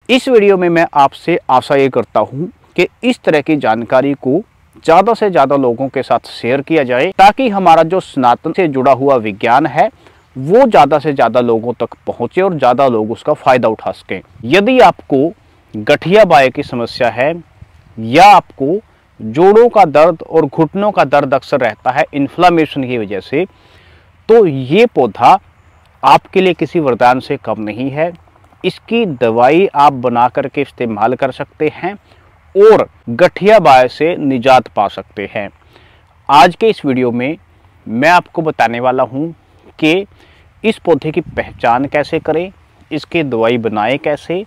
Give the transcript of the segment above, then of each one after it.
इस वीडियो में मैं आपसे आशा ये करता हूँ कि इस तरह की जानकारी को ज़्यादा से ज़्यादा लोगों के साथ शेयर किया जाए, ताकि हमारा जो सनातन से जुड़ा हुआ विज्ञान है वो ज़्यादा से ज़्यादा लोगों तक पहुँचे और ज़्यादा लोग उसका फ़ायदा उठा सकें। यदि आपको गठिया बाय की समस्या है या आपको जोड़ों का दर्द और घुटनों का दर्द अक्सर रहता है इन्फ्लामेशन की वजह से, तो ये पौधा आपके लिए किसी वरदान से कम नहीं है। इसकी दवाई आप बना करके इस्तेमाल कर सकते हैं और गठिया बाय से निजात पा सकते हैं। आज के इस वीडियो में मैं आपको बताने वाला हूं कि इस पौधे की पहचान कैसे करें, इसकी दवाई बनाएं कैसे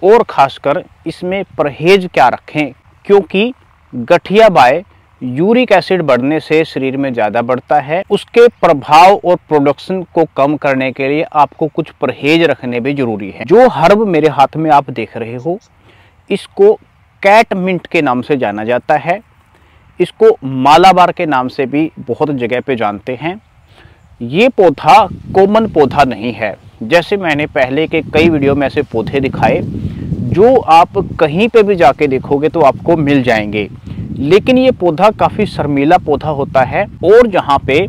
और ख़ासकर इसमें परहेज क्या रखें, क्योंकि गठिया बाय यूरिक एसिड बढ़ने से शरीर में ज़्यादा बढ़ता है। उसके प्रभाव और प्रोडक्शन को कम करने के लिए आपको कुछ परहेज रखने भी जरूरी है। जो हर्ब मेरे हाथ में आप देख रहे हो, इसको कैट मिंट के नाम से जाना जाता है। इसको मालाबार के नाम से भी बहुत जगह पे जानते हैं। ये पौधा कॉमन पौधा नहीं है। जैसे मैंने पहले के कई वीडियो में ऐसे पौधे दिखाए जो आप कहीं पे भी जाके देखोगे तो आपको मिल जाएंगे, लेकिन ये पौधा काफ़ी शर्मीला पौधा होता है और जहाँ पे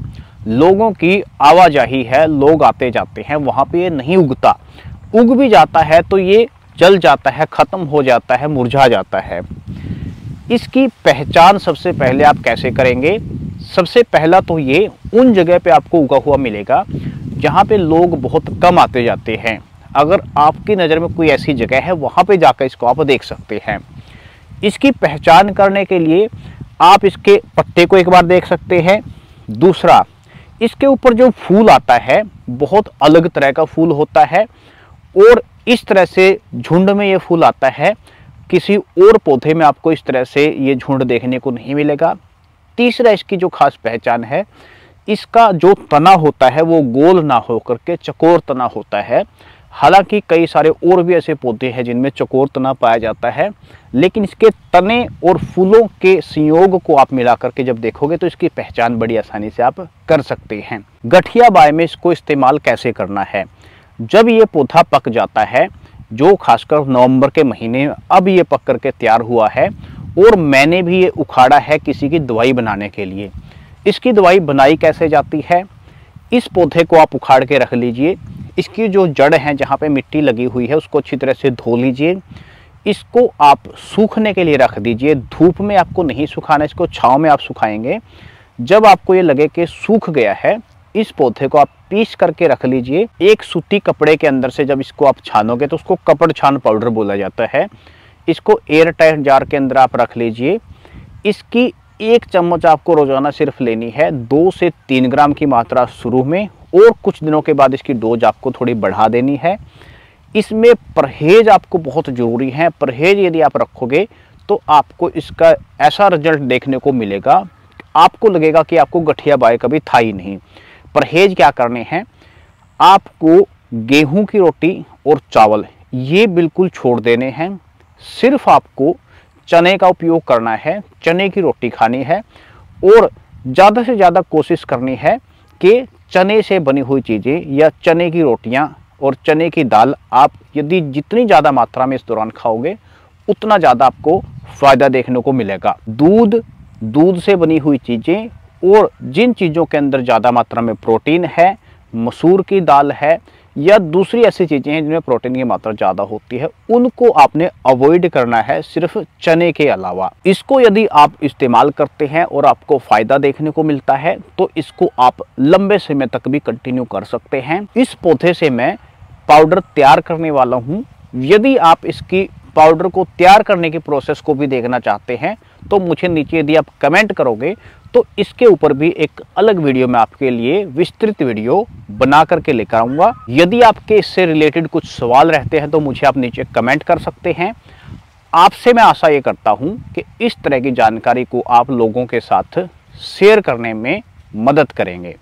लोगों की आवाजाही है, लोग आते जाते हैं, वहाँ पे ये नहीं उगता। उग भी जाता है तो ये जल जाता है, ख़त्म हो जाता है, मुरझा जाता है। इसकी पहचान सबसे पहले आप कैसे करेंगे? सबसे पहला तो ये उन जगह पे आपको उगा हुआ मिलेगा जहाँ पे लोग बहुत कम आते जाते हैं। अगर आपकी नज़र में कोई ऐसी जगह है, वहाँ पे जाकर इसको आप देख सकते हैं। इसकी पहचान करने के लिए आप इसके पत्ते को एक बार देख सकते हैं। दूसरा, इसके ऊपर जो फूल आता है बहुत अलग तरह का फूल होता है और इस तरह से झुंड में ये फूल आता है। किसी और पौधे में आपको इस तरह से ये झुंड देखने को नहीं मिलेगा। तीसरा, इसकी जो खास पहचान है, इसका जो तना होता है वो गोल ना होकर के चकोर तना होता है। हालांकि कई सारे और भी ऐसे पौधे हैं जिनमें चकोर तना पाया जाता है, लेकिन इसके तने और फूलों के संयोग को आप मिला करके जब देखोगे तो इसकी पहचान बड़ी आसानी से आप कर सकते हैं। गठिया बाय में इसको इस्तेमाल कैसे करना है? जब ये पौधा पक जाता है, जो खासकर नवंबर के महीने में अब ये पक करके तैयार हुआ है और मैंने भी ये उखाड़ा है किसी की दवाई बनाने के लिए। इसकी दवाई बनाई कैसे जाती है? इस पौधे को आप उखाड़ के रख लीजिए। इसकी जो जड़ है, जहाँ पे मिट्टी लगी हुई है, उसको अच्छी तरह से धो लीजिए। इसको आप सूखने के लिए रख दीजिए। धूप में आपको नहीं सुखाना, इसको छांव में आप सुखाएंगे। जब आपको ये लगे कि सूख गया है, इस पौधे को आप पीस करके रख लीजिए। एक सूती कपड़े के अंदर से जब इसको आप छानोगे तो उसको कपड़ छान पाउडर बोला जाता है। इसको एयर टाइट जार के अंदर आप रख लीजिए। इसकी 1 चम्मच आपको रोजाना सिर्फ लेनी है। 2 से 3 ग्राम की मात्रा शुरू में, और कुछ दिनों के बाद इसकी डोज आपको थोड़ी बढ़ा देनी है। इसमें परहेज आपको बहुत ज़रूरी है। परहेज यदि आप रखोगे तो आपको इसका ऐसा रिजल्ट देखने को मिलेगा, आपको लगेगा कि आपको गठिया बाय कभी था ही नहीं। परहेज क्या करने हैं? आपको गेहूं की रोटी और चावल ये बिल्कुल छोड़ देने हैं। सिर्फ आपको चने का उपयोग करना है, चने की रोटी खानी है और ज़्यादा से ज़्यादा कोशिश करनी है कि चने से बनी हुई चीज़ें या चने की रोटियां और चने की दाल आप यदि जितनी ज़्यादा मात्रा में इस दौरान खाओगे उतना ज़्यादा आपको फ़ायदा देखने को मिलेगा। दूध से बनी हुई चीज़ें और जिन चीज़ों के अंदर ज़्यादा मात्रा में प्रोटीन है, मसूर की दाल है या दूसरी ऐसी चीज़ें हैं जिनमें प्रोटीन की मात्रा ज़्यादा होती है, उनको आपने अवॉइड करना है, सिर्फ चने के अलावा। इसको यदि आप इस्तेमाल करते हैं और आपको फ़ायदा देखने को मिलता है तो इसको आप लंबे समय तक भी कंटिन्यू कर सकते हैं। इस पौधे से मैं पाउडर तैयार करने वाला हूँ। यदि आप इसकी पाउडर को तैयार करने की प्रोसेस को भी देखना चाहते हैं तो मुझे नीचे यदि आप कमेंट करोगे तो इसके ऊपर भी एक अलग वीडियो मैं आपके लिए विस्तृत वीडियो बना करके लेकर आऊँगा। यदि आपके इससे रिलेटेड कुछ सवाल रहते हैं तो मुझे आप नीचे कमेंट कर सकते हैं। आपसे मैं आशा ये करता हूँ कि इस तरह की जानकारी को आप लोगों के साथ शेयर करने में मदद करेंगे।